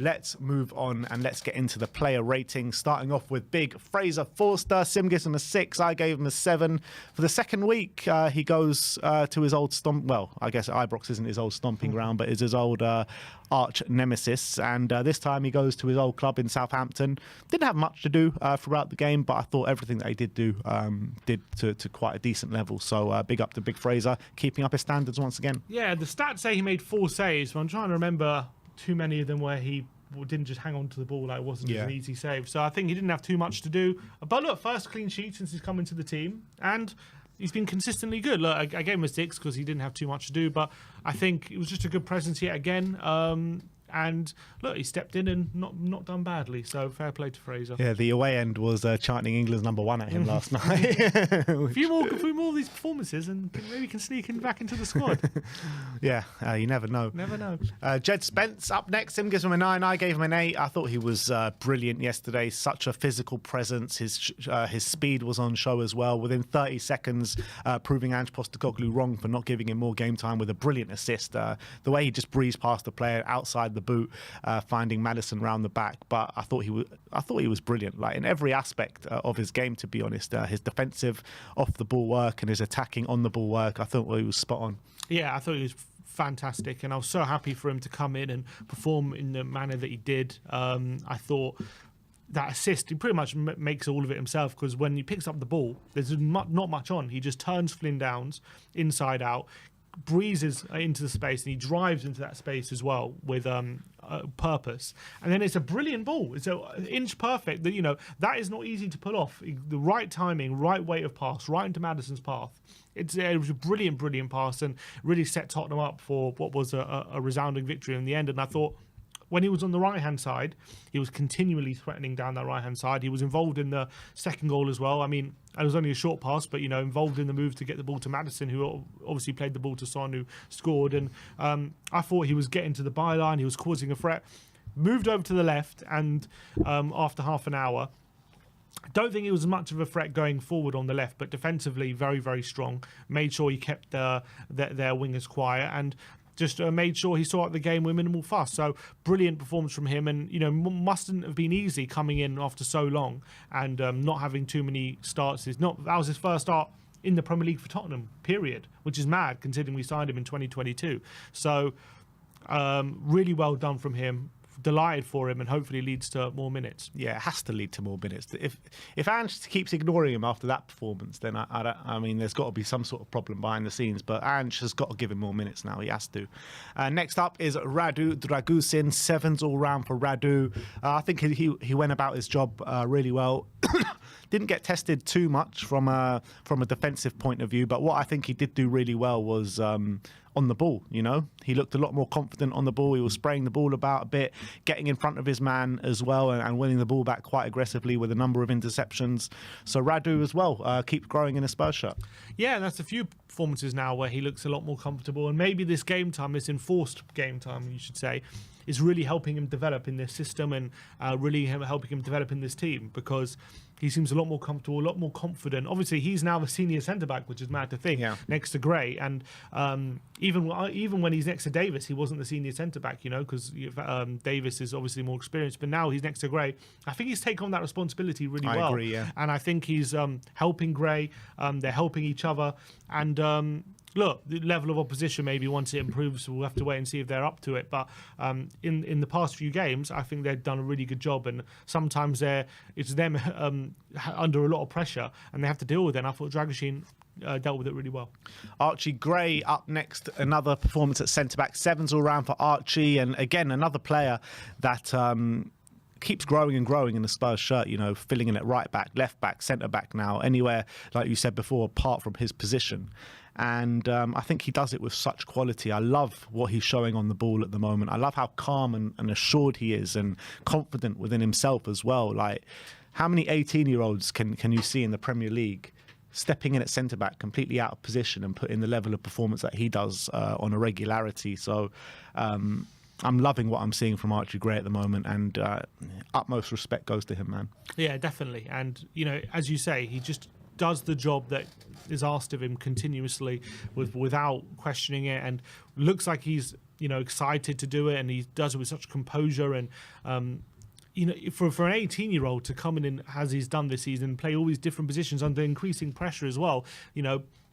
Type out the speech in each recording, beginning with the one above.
let's move on and let's get into the player ratings. Starting off with big Fraser Forster. Sim gives him a 6. I gave him a 7. For the second week, he goes to his old stomp. Well, I guess Ibrox isn't his old stomping ground, but is his old arch nemesis. And this time he goes to his old club in Southampton. Didn't have much to do throughout the game, but I thought everything that he did do did to quite a decent level. So big up to Big Fraser, keeping up his standards once again. Yeah, the stats say he made 4 saves, but I'm trying to remember too many of them where he didn't just hang on to the ball, like it wasn't an easy save. So I think he didn't have too much to do. But look, first clean sheet since he's come into the team, and he's been consistently good. Look, I gave him a 6 because he didn't have too much to do, but I think it was just a good presence yet again. And look, he stepped in and not done badly. So fair play to Fraser. Yeah, the away end was chanting England's #1 at him last night. A few more of these performances, and maybe can sneak in back into the squad. Yeah, you never know. Never know. Jed Spence up next. Him gives him a 9. I gave him an 8. I thought he was brilliant yesterday. Such a physical presence. His speed was on show as well. Within 30 seconds, proving Ange Postecoglou wrong for not giving him more game time with a brilliant assist. The way he just breezed past the player outside the boot, finding Maddison round the back. But I thought he was brilliant, like in every aspect of his game. To be honest, his defensive off the ball work and his attacking on the ball work, I thought he was spot on. Yeah, I thought he was fantastic, and I was so happy for him to come in and perform in the manner that he did. I thought that assist, he pretty much makes all of it himself, because when he picks up the ball, there's not much on. He just turns Flynn Downs inside out, breezes into the space, and he drives into that space as well with purpose. And then it's a brilliant ball. It's an inch perfect. That is not easy to pull off. The right timing, right weight of pass, right into Maddison's path. It was a brilliant pass, and really set Tottenham up for what was a resounding victory in the end. And I thought, when he was on the right-hand side, he was continually threatening down that right-hand side. He was involved in the second goal as well. I mean, it was only a short pass, but, involved in the move to get the ball to Maddison, who obviously played the ball to Son, who scored. And I thought he was getting to the byline. He was causing a threat. Moved over to the left, and after half an hour, I don't think it was much of a threat going forward on the left, but defensively, very, very strong. Made sure he kept their wingers quiet, and just made sure he saw out the game with minimal fuss. So brilliant performance from him, and mustn't have been easy coming in after so long and not having too many starts. That was his first start in the Premier League for Tottenham, period, which is mad considering we signed him in 2022. So really well done from him. Delighted for him, and hopefully leads to more minutes. Yeah, it has to lead to more minutes. If Ange keeps ignoring him after that performance, then I mean, there's got to be some sort of problem behind the scenes. But Ange has got to give him more minutes now. He has to. Next up is Radu Dragusin. 7s all round for Radu. I think he went about his job really well. Didn't get tested too much from a defensive point of view, but what I think he did do really well was on the ball. He looked a lot more confident on the ball. He was spraying the ball about a bit, getting in front of his man as well, and winning the ball back quite aggressively with a number of interceptions. So Radu as well keeps growing in a Spurs shirt. Yeah, and that's a few performances now where he looks a lot more comfortable, and maybe this game time, this enforced game time, you should say, is really helping him develop in this system, and really helping him develop in this team, because he seems a lot more comfortable, a lot more confident. Obviously, he's now the senior centre-back, which is mad to think, next to Gray. And even when he's next to Davis, he wasn't the senior centre-back, because Davis is obviously more experienced. But now he's next to Gray. I think he's taken on that responsibility really well. I agree, yeah. And I think he's helping Gray. They're helping each other. And look, the level of opposition, maybe once it improves, we'll have to wait and see if they're up to it. But in the past few games, I think they've done a really good job, and sometimes it's them under a lot of pressure, and they have to deal with it. And I thought Dragusin dealt with it really well. Archie Gray up next, another performance at centre-back. 7s all round for Archie, and again, another player that keeps growing and growing in the Spurs shirt, filling in at right back, left back, centre back now, anywhere, like you said before, apart from his position. And I think he does it with such quality. I love what he's showing on the ball at the moment. I love how calm and assured he is, and confident within himself as well. Like, how many 18-year-olds can you see in the Premier League stepping in at centre-back completely out of position and putting the level of performance that he does on a regularity? So I'm loving what I'm seeing from Archie Gray at the moment, and utmost respect goes to him, man. Yeah, definitely. And, as you say, he just does the job that is asked of him continuously without questioning it, and looks like he's excited to do it, and he does it with such composure. And for an 18-year-old to come in and, as he's done this season, play all these different positions under increasing pressure as well,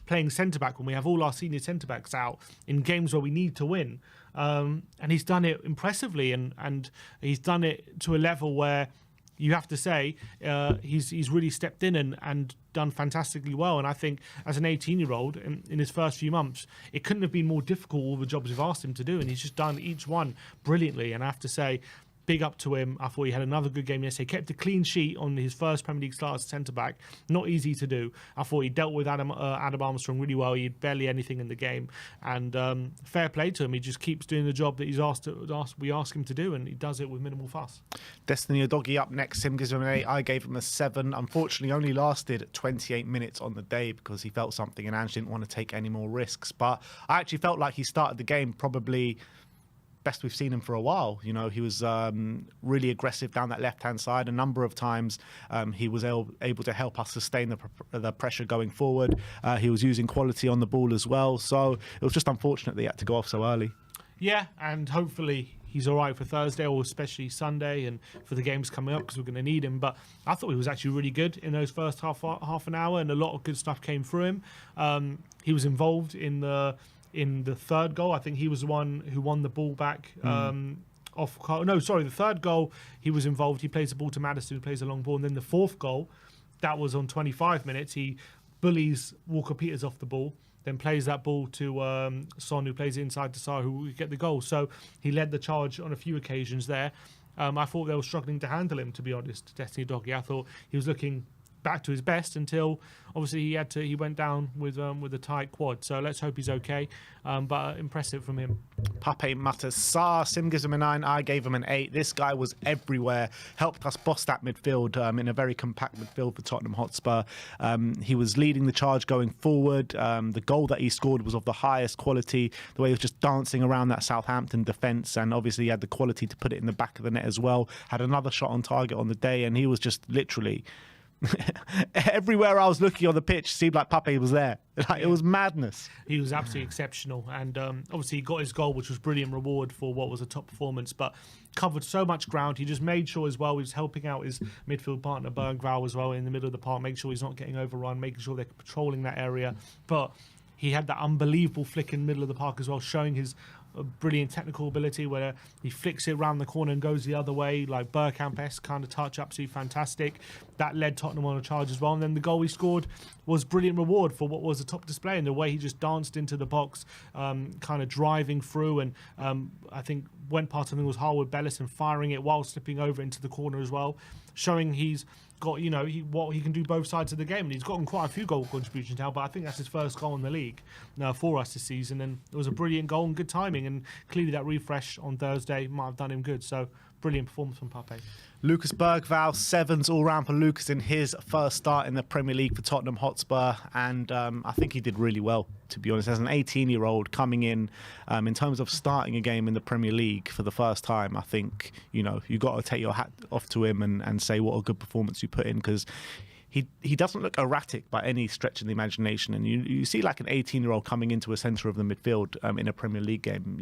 playing centre-back when we have all our senior centre-backs out in games where we need to win. And he's done it impressively, and he's done it to a level where you have to say he's really stepped in and done fantastically well. And I think as an 18-year-old in his first few months, it couldn't have been more difficult, all the jobs we've asked him to do. And he's just done each one brilliantly. And I have to say, big up to him. I thought he had another good game yesterday. Kept a clean sheet on his first Premier League start as centre-back. Not easy to do. I thought he dealt with Adam Armstrong really well. He had barely anything in the game. And fair play to him. He just keeps doing the job that we ask him to do, and he does it with minimal fuss. Destiny Udogie up next. Sim gives him an 8. I gave him a 7. Unfortunately, only lasted 28 minutes on the day because he felt something and Ange didn't want to take any more risks. But I actually felt like he started the game probably best we've seen him for a while. He was really aggressive down that left-hand side. A number of times he was able to help us sustain the pressure going forward. He was using quality on the ball as well. So it was just unfortunate that he had to go off so early. Yeah, and hopefully he's all right for Thursday, or especially Sunday, and for the games coming up, because we're going to need him. But I thought he was actually really good in those first half an hour, and a lot of good stuff came through him. He was involved in the third goal. I think he was the one who won the ball back the third goal, he was involved. He plays the ball to Maddison, who plays a long ball. And then the fourth goal, that was on 25 minutes. He bullies Walker-Peters off the ball, then plays that ball to Son, who plays it inside to Sarr, who will get the goal. So he led the charge on a few occasions there. I thought they were struggling to handle him, to be honest, Destiny Udogie. I thought he was looking back to his best until obviously he went down with a tight quad. So let's hope he's okay. But impressive from him. Pape Matar Sarr, Sim gives him a 9. I gave him an 8. This guy was everywhere. Helped us boss that midfield in a very compact midfield for Tottenham Hotspur. He was leading the charge going forward. The goal that he scored was of the highest quality. The way he was just dancing around that Southampton defence, and obviously he had the quality to put it in the back of the net as well. Had another shot on target on the day, and he was just literally everywhere I was looking on the pitch seemed like Pape was there. It was madness. He was absolutely exceptional, and obviously he got his goal, which was brilliant reward for what was a top performance, but covered so much ground. He just made sure as well he was helping out his midfield partner Bergvall as well in the middle of the park, make sure he's not getting overrun, making sure they're patrolling that area. But he had that unbelievable flick in the middle of the park as well, showing his brilliant technical ability, where he flicks it around the corner and goes the other way, like Bergkamp-esque kind of touch, absolutely fantastic. That led Tottenham on a charge as well. And then the goal he scored was brilliant reward for what was a top display, and the way he just danced into the box, kind of driving through, and I think went past, I think it was Harwood Bellis, and firing it while slipping over into the corner as well, showing he's got, what he can do both sides of the game. And he's gotten quite a few goal contributions now, but I think that's his first goal in the league for us this season. And it was a brilliant goal and good timing, and clearly that refresh on Thursday might have done him good. So brilliant performance from Pape. Lucas Bergvall, 7s all round for Lucas in his first start in the Premier League for Tottenham Hotspur, and I think he did really well, to be honest. As an 18-year-old coming in terms of starting a game in the Premier League for the first time, I think you got to take your hat off to him and say what a good performance you put in, because he doesn't look erratic by any stretch of the imagination. And you see like an 18-year-old coming into a centre of the midfield in a Premier League game,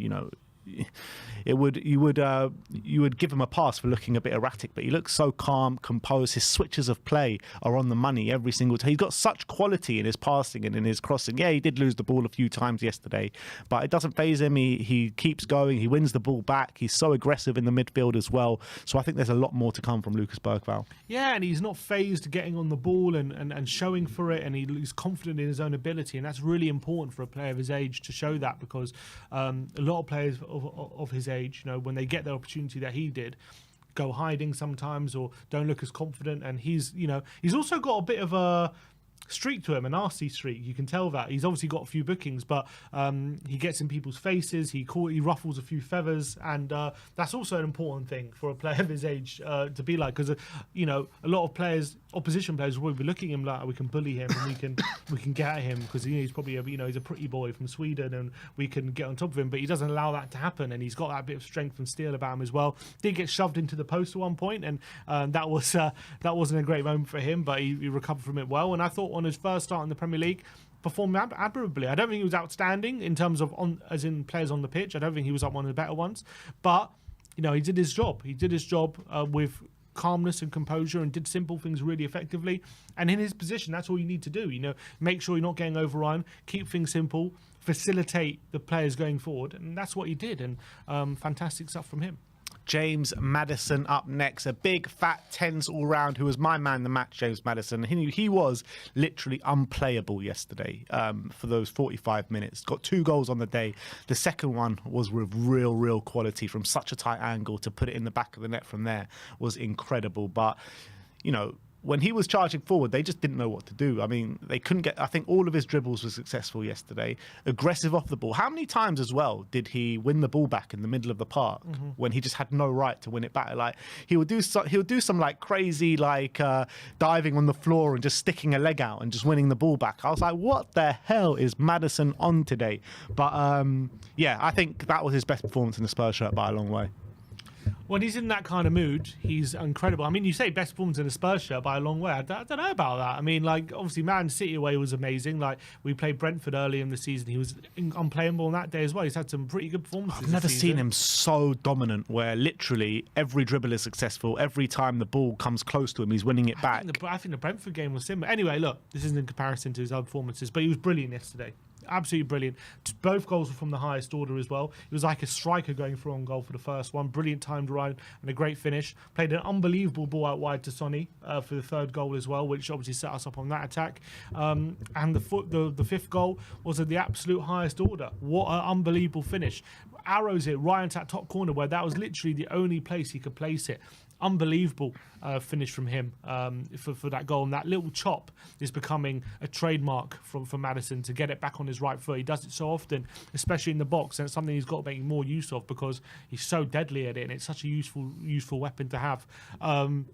you would give him a pass for looking a bit erratic, but he looks so calm, composed. His switches of play are on the money every single time. He's got such quality in his passing and in his crossing. Yeah, he did lose the ball a few times yesterday, but it doesn't faze him. He keeps going. He wins the ball back. He's so aggressive in the midfield as well. So I think there's a lot more to come from Lucas Bergvall. Yeah, and he's not phased getting on the ball and showing for it, and he's confident in his own ability, and that's really important for a player of his age to show that, because a lot of players of his age, when they get the opportunity that he did, go hiding sometimes or don't look as confident. And he's also got a bit of a streak to him, a nasty streak. You can tell that he's obviously got a few bookings, but he gets in people's faces. He ruffles a few feathers, and that's also an important thing for a player of his age to be like, because a lot of players, opposition players, will be looking at him like, we can bully him and we can get at him because he's probably he's a pretty boy from Sweden and we can get on top of him. But he doesn't allow that to happen, and he's got that bit of strength and steel about him as well. Did get shoved into the post at one point, and that wasn't a great moment for him, but he recovered from it well. And I thought on his first start in the Premier League, performed admirably. I don't think he was outstanding in terms of as in players on the pitch. I don't think he was one of the better ones, but he did his job. He did his job with calmness and composure and did simple things really effectively. And in his position, that's all you need to do. Make sure you're not getting overrun, keep things simple, facilitate the players going forward, and that's what he did. And fantastic stuff from him. James Maddison up next, a big fat tens all round who was my man the match. James Maddison, he was literally unplayable yesterday for those 45 minutes. Got 2 goals on the day. The second one was with real quality from such a tight angle. To put it in the back of the net from there was incredible. But when he was charging forward, they just didn't know what to do. I mean, they couldn't get... I think all of his dribbles were successful yesterday. Aggressive off the ball. How many times as well did he win the ball back in the middle of the park when he just had no right to win it back? Like, he would do some like crazy diving on the floor and just sticking a leg out and just winning the ball back. I was like, what the hell is Maddison on today? But I think that was his best performance in the Spurs shirt by a long way. When he's in that kind of mood, he's incredible. I mean, you say best performance in a Spurs shirt by a long way. I don't know about that. I mean, obviously, Man City away was amazing. We played Brentford early in the season. He was unplayable on that day as well. He's had some pretty good performances. I've never seen him so dominant, where literally every dribble is successful. Every time the ball comes close to him, he's winning it back. I think the Brentford game was similar. Anyway, look, this isn't in comparison to his other performances, but he was brilliant yesterday. Absolutely brilliant. Both goals were from the highest order as well. He was like a striker going through on goal for the first one. Brilliant timed run and a great finish. Played an unbelievable ball out wide to Sonny for the third goal as well, which obviously set us up on that attack. And the fifth goal was at the absolute highest order. What an unbelievable finish. Arrows it right into that top corner where that was literally the only place he could place it. Unbelievable finish from him for that goal. And that little chop is becoming a trademark for Maddison to get it back on his right foot. He does it so often, especially in the box, and it's something he's got to make more use of because he's so deadly at it, and it's such a useful weapon to have. I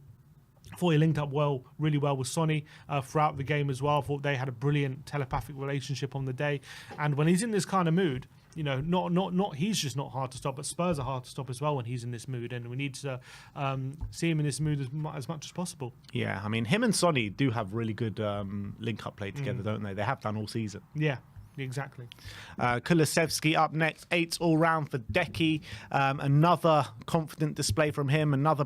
thought he linked up really well with Sonny throughout the game as well. I thought they had a brilliant telepathic relationship on the day. And when he's in this kind of mood, not he's just not hard to stop, but Spurs are hard to stop as well when he's in this mood, and we need to see him in this mood as much as possible. Yeah, I mean, him and Sonny do have really good link-up play together, don't they? They have done all season. Yeah. Exactly. Kulusevski up next, 8 all round for Decky. Another confident display from him. Another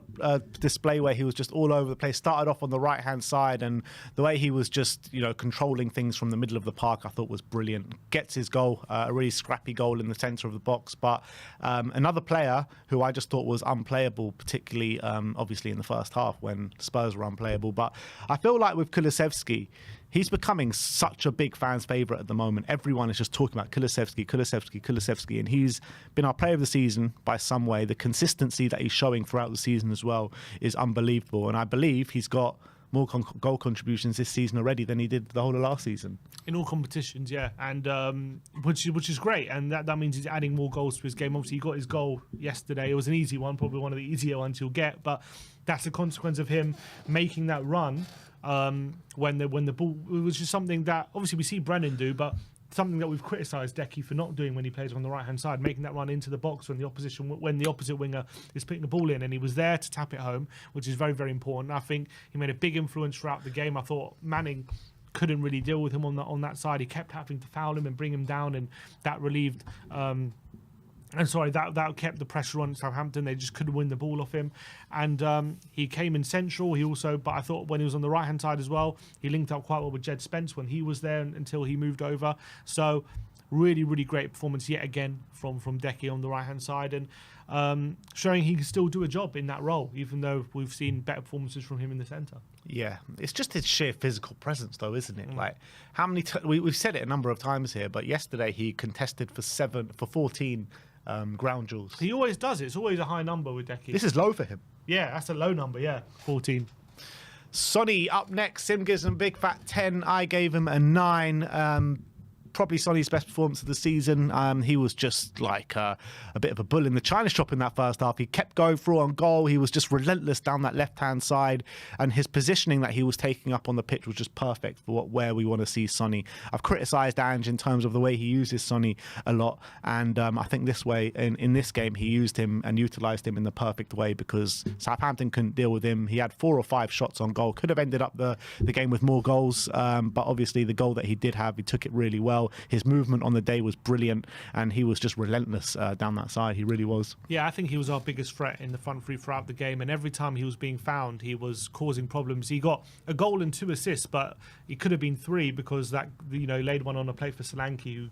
display where he was just all over the place. Started off on the right hand side, and the way he was just controlling things from the middle of the park, I thought was brilliant. Gets his goal, a really scrappy goal in the centre of the box. But another player who I just thought was unplayable, particularly obviously in the first half when Spurs were unplayable. But I feel like with Kulusevski, he's becoming such a big fans' favourite at the moment. Everyone is just talking about Kulusevski, and he's been our player of the season by some way. The consistency that he's showing throughout the season as well is unbelievable, and I believe he's got more goal contributions this season already than he did the whole of last season. In all competitions, yeah, and which is great, and that means he's adding more goals to his game. Obviously, he got his goal yesterday. It was an easy one, probably one of the easier ones he'll get, but that's a consequence of him making that run. When the ball, which is something that obviously we see Brennan do, but something that we've criticised Decky for not doing when he plays on the right hand side, making that run into the box when the opposite winger is putting the ball in, and he was there to tap it home, which is very, very important. I think he made a big influence throughout the game. I thought Manning couldn't really deal with him on that side. He kept having to foul him and bring him down, and that relieved. That kept the pressure on Southampton. They just couldn't win the ball off him. And he came in central. But I thought when he was on the right-hand side as well, he linked up quite well with Jed Spence when he was there until he moved over. So really, really great performance yet again from Decky on the right-hand side. And showing he can still do a job in that role, even though we've seen better performances from him in the centre. Yeah, it's just his sheer physical presence, though, isn't it? Like, how many? We've said it a number of times here, but yesterday he contested for 14 ground duels. He always does it. It's always a high number with Decky. This is low for him. Yeah, that's a low number. Yeah, 14. Sonny up next. Sim gives him a big fat 10. I gave him a 9. probably Sonny's best performance of the season. He was just like a bit of a bull in the china shop in that first half. He kept going through on goal. He was just relentless down that left-hand side, and his positioning that he was taking up on the pitch was just perfect for where we want to see Sonny. I've criticised Ange in terms of the way he uses Sonny a lot, and I think this way, in this game, he used him and utilised him in the perfect way because Southampton couldn't deal with him. He had 4 or 5 shots on goal. Could have ended up the game with more goals, but obviously the goal that he did have, he took it really well. His movement on the day was brilliant, and he was just relentless down that side. He really was. Yeah, I think he was our biggest threat in the front three throughout the game, and every time he was being found, he was causing problems. He got a goal and 2 assists, but it could have been 3 because that laid one on a plate for Solanke,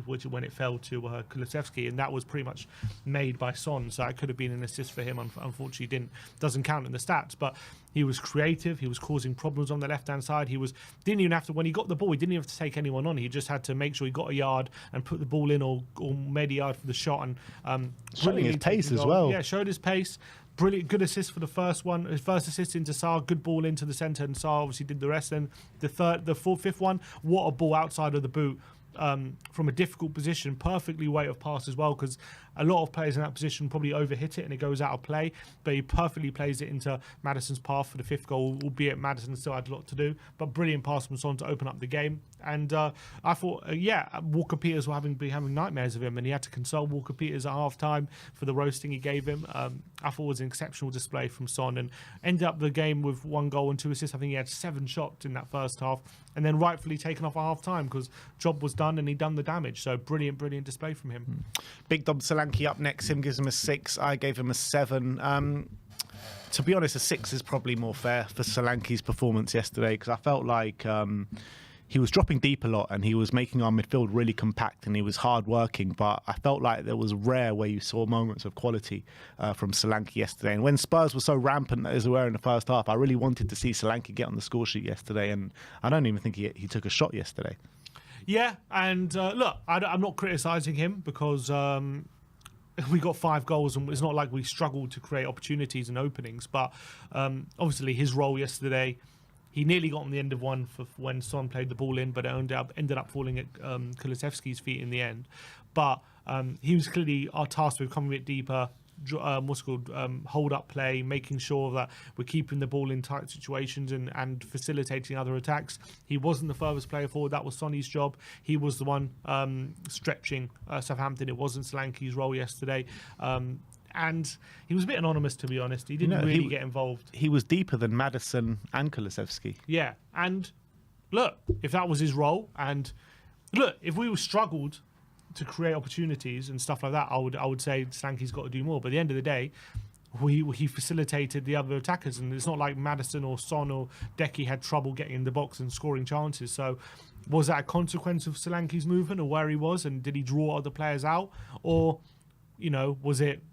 which when it fell to Kulusevski, and that was pretty much made by Son. So it could have been an assist for him. Unfortunately, doesn't count in the stats, but he was creative. He was causing problems on the left-hand side. Didn't even have to, when he got the ball, he didn't even have to take anyone on. He just had to make sure he got a yard and put the ball in or made a yard for the shot. And showing his pace as well. Yeah, showed his pace. Brilliant, good assist for the first one. His first assist into Sarr, good ball into the centre, and Sarr obviously did the rest. And the fifth one, what a ball outside of the boot. From a difficult position, perfectly weight of pass as well, because a lot of players in that position probably overhit it and it goes out of play, but he perfectly plays it into Maddison's path for the 5th goal, albeit Maddison still had a lot to do, but brilliant pass from Son to open up the game. And I thought, Walker Peters were having nightmares of him, and he had to console Walker Peters at half-time for the roasting he gave him. I thought it was an exceptional display from Son, and ended up the game with 1 goal and 2 assists. I think he had 7 shots in that first half, and then rightfully taken off at half-time because job was done and he'd done the damage. So brilliant display from him. Big Dom Solanke up next. Him gives him a 6. I gave him a 7. To be honest, a 6 is probably more fair for Solanke's performance yesterday, because I felt like he was dropping deep a lot and he was making our midfield really compact and he was hard working, but I felt like there was rare where you saw moments of quality from Solanke yesterday. And when Spurs were so rampant as they were in the first half, I really wanted to see Solanke get on the score sheet yesterday, and I don't even think he took a shot yesterday. Yeah, and look, I'm not criticising him because we got 5 goals and it's not like we struggled to create opportunities and openings, but obviously his role yesterday, he nearly got on the end of one for when Son played the ball in, but it ended up falling at Kulusevski's feet in the end. But he was clearly our task with coming a bit deeper, hold up play, making sure that we're keeping the ball in tight situations and facilitating other attacks. He wasn't the furthest player forward. That was Sonny's job. He was the one stretching Southampton. It wasn't Solanke's role yesterday. And he was a bit anonymous, to be honest. He didn't really get involved. He was deeper than Maddison and Kulusevski. Yeah, and look, if that was his role, and look, if we struggled to create opportunities and stuff like that, I would say Solanke's got to do more. But at the end of the day, he facilitated the other attackers, and it's not like Maddison or Son or Decky had trouble getting in the box and scoring chances. So was that a consequence of Solanke's movement or where he was, and did he draw other players out, or was it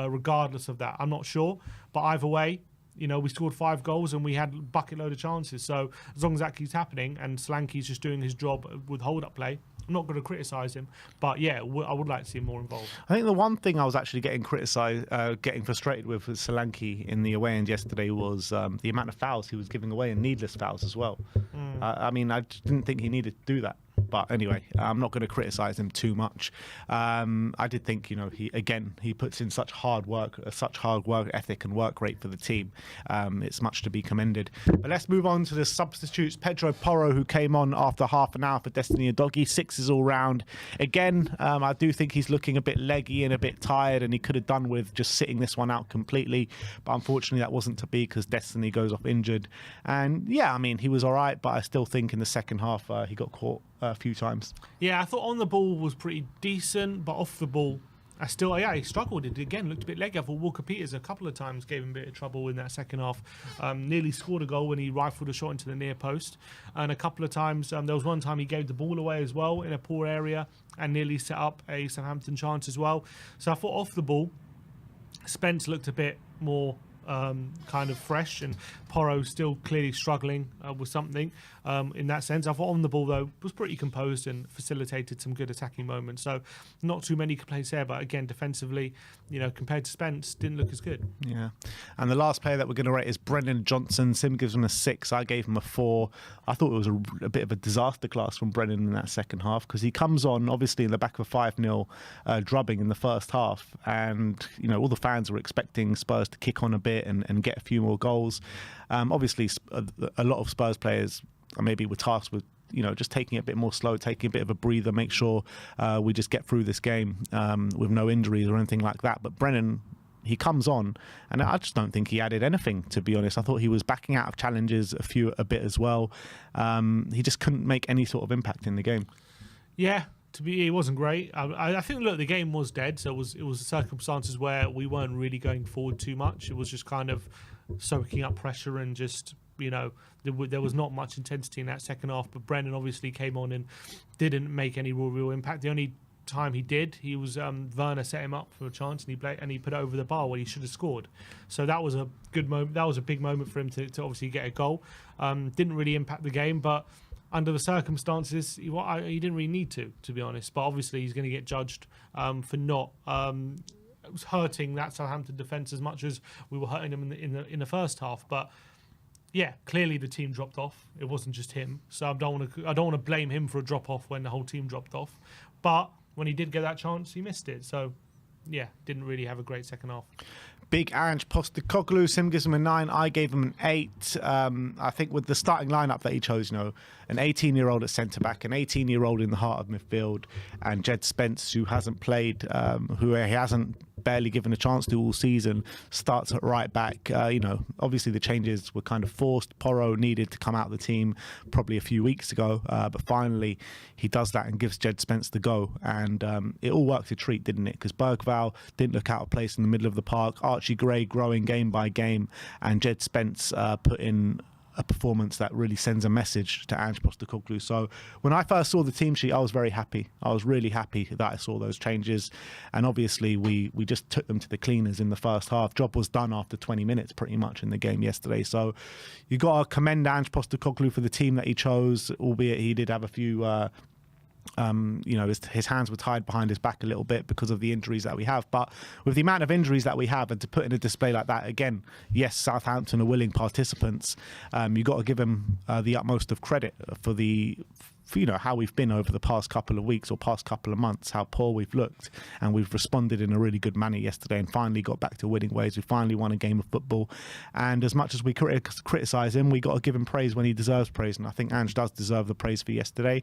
regardless of that? I'm not sure, but either way, we scored 5 goals and we had a bucket load of chances. So as long as that keeps happening and Solanke's just doing his job with hold-up play, I'm not going to criticise him, but yeah, I would like to see him more involved. I think the one thing I was actually getting frustrated with Solanke in the away end yesterday was the amount of fouls he was giving away, and needless fouls as well. I didn't think he needed to do that. But anyway, I'm not going to criticise him too much. I did think, he puts in such hard work ethic and work rate for the team. It's much to be commended. But let's move on to the substitutes. Pedro Porro, who came on after half an hour for Destiny Udogie, 6s all round. Again, I do think he's looking a bit leggy and a bit tired, and he could have done with just sitting this one out completely. But unfortunately, that wasn't to be because Destiny goes off injured. And yeah, he was all right, but I still think in the second half he got caught a few times. Yeah, I thought on the ball was pretty decent, but off the ball, he struggled. It again looked a bit leggy. I thought Walker Peters a couple of times gave him a bit of trouble in that second half. Nearly scored a goal when he rifled a shot into the near post, and a couple of times there was one time he gave the ball away as well in a poor area and nearly set up a Southampton chance as well. So I thought off the ball, Spence looked a bit more kind of fresh, and Porro still clearly struggling with something in that sense. I thought on the ball, though, was pretty composed and facilitated some good attacking moments. So not too many complaints there, but again, defensively, compared to Spence, didn't look as good. Yeah. And the last player that we're going to rate is Brennan Johnson. Sim gives him a 6. I gave him a 4. I thought it was a bit of a disaster class from Brennan in that second half, because he comes on, obviously, in the back of a 5-0 drubbing in the first half. And, all the fans were expecting Spurs to kick on a bit and get a few more goals. Obviously, a lot of Spurs players maybe were tasked with just taking it a bit more slow, taking a bit of a breather, make sure we just get through this game with no injuries or anything like that. But Brennan, he comes on, and I just don't think he added anything, to be honest. I thought he was backing out of challenges a bit as well. He just couldn't make any sort of impact in the game. Yeah, it wasn't great. I think, look, the game was dead, so it was circumstances where we weren't really going forward too much. It was just kind of soaking up pressure and just, there was not much intensity in that second half. But Brennan obviously came on and didn't make any real impact. The only time he was Werner set him up for a chance, and he put it over the bar when he should have scored. So that was a good moment. That was a big moment for him to obviously get a goal. Didn't really impact the game, but under the circumstances, he didn't really need to be honest. But obviously he's going to get judged for not hurting that Southampton defence as much as we were hurting them in the first half. But yeah, clearly the team dropped off. It wasn't just him, so I don't want to blame him for a drop off when the whole team dropped off. But when he did get that chance, he missed it. So yeah, didn't really have a great second half. Big Ange Postecoglou, Sim gives him a 9. I gave him an 8. I think with the starting lineup that he chose, an 18-year-old at centre-back, an 18-year-old in the heart of midfield, and Jed Spence, who hasn't played, who he hasn't barely given a chance to all season, starts at right back. Obviously the changes were kind of forced. Porro needed to come out of the team probably a few weeks ago, but finally he does that and gives Jed Spence the go. And it all worked a treat, didn't it? Because Bergvall didn't look out of place in the middle of the park. Archie Gray growing game by game, and Jed Spence put in a performance that really sends a message to Ange Postecoglou. So when I first saw the team sheet, I was very happy. I was really happy that I saw those changes. And obviously we just took them to the cleaners in the first half. Job was done after 20 minutes pretty much in the game yesterday. So you got to commend Ange Postecoglou for the team that he chose, albeit he did have a few his hands were tied behind his back a little bit because of the injuries that we have. But with the amount of injuries that we have, and to put in a display like that, again, yes, Southampton are willing participants. You got to give him the utmost of credit for how we've been over the past couple of weeks or past couple of months, how poor we've looked, and we've responded in a really good manner yesterday and finally got back to winning ways. We finally won a game of football, and as much as we criticise him, we got to give him praise when he deserves praise, and I think Ange does deserve the praise for yesterday.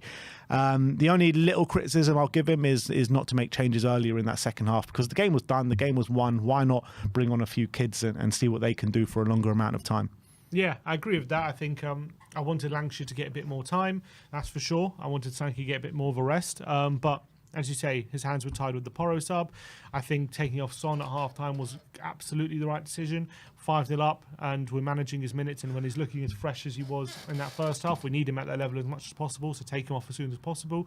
The only little criticism I'll give him is not to make changes earlier in that second half, because the game was done, the game was won. Why not bring on a few kids and see what they can do for a longer amount of time? Yeah, I agree with that. I think I wanted Lancashire to get a bit more time, that's for sure. I wanted Sankey to get a bit more of a rest. But as you say, his hands were tied with the Porro sub. I think taking off Son at half-time was absolutely the right decision. 5-0 up, and we're managing his minutes. And when he's looking as fresh as he was in that first half, we need him at that level as much as possible, so take him off as soon as possible.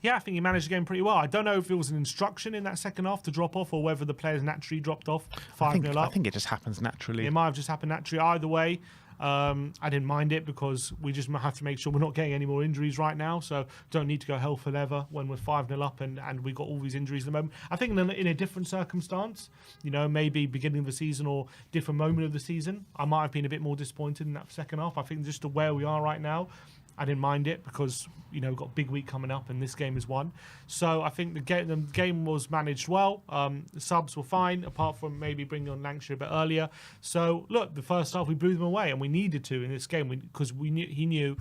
Yeah, I think he managed the game pretty well. I don't know if it was an instruction in that second half to drop off or whether the players naturally dropped off 5-0 up. I think it just happens naturally. It might have just happened naturally. Either way, I didn't mind it because we just have to make sure we're not getting any more injuries right now. So don't need to go hell for leather when we're 5-0 up and we've got all these injuries at the moment. I think in a different circumstance, maybe beginning of the season or different moment of the season, I might have been a bit more disappointed in that second half. I think just to where we are right now, I didn't mind it because, we've got a big week coming up and this game is won. So I think the game was managed well. The subs were fine, apart from maybe bringing on Lancashire a bit earlier. So, look, the first half we blew them away, and we needed to in this game because he knew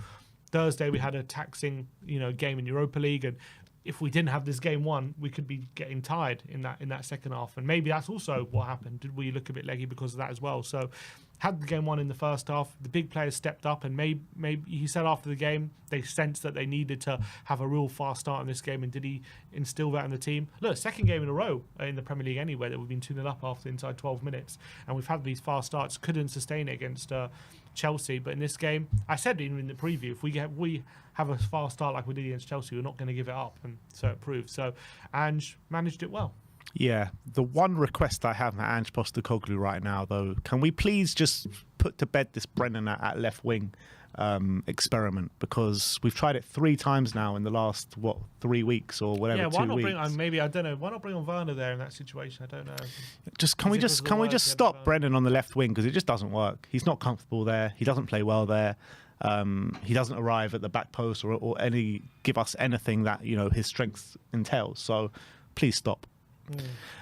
Thursday we had a taxing, game in Europa League, and if we didn't have this game won, we could be getting tired in that second half. And maybe that's also what happened. Did we look a bit leggy because of that as well? So had the game won in the first half, the big players stepped up, and maybe he said after the game they sensed that they needed to have a real fast start in this game. And did he instill that in the team? Look, second game in a row in the Premier League anyway that we've been 2-0 up after inside 12 minutes, and we've had these fast starts. Couldn't sustain it against Chelsea, but in this game, I said even in the preview, if we have a fast start like we did against Chelsea, we're not going to give it up, and so it proved. So Ange managed it well. Yeah, the one request I have for Ange Postecoglou right now, though, can we please just put to bed this Brennan at left wing experiment? Because we've tried it 3 times now in the last 3 weeks or whatever. Yeah, why 2 not weeks. bring? I don't know. Why not bring on Werner there in that situation? I don't know. Can we just stop Brennan on the left wing, because it just doesn't work. He's not comfortable there. He doesn't play well there. He doesn't arrive at the back post or give us anything that his strength entails. So please stop.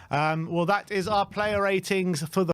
Well, that is our player ratings for the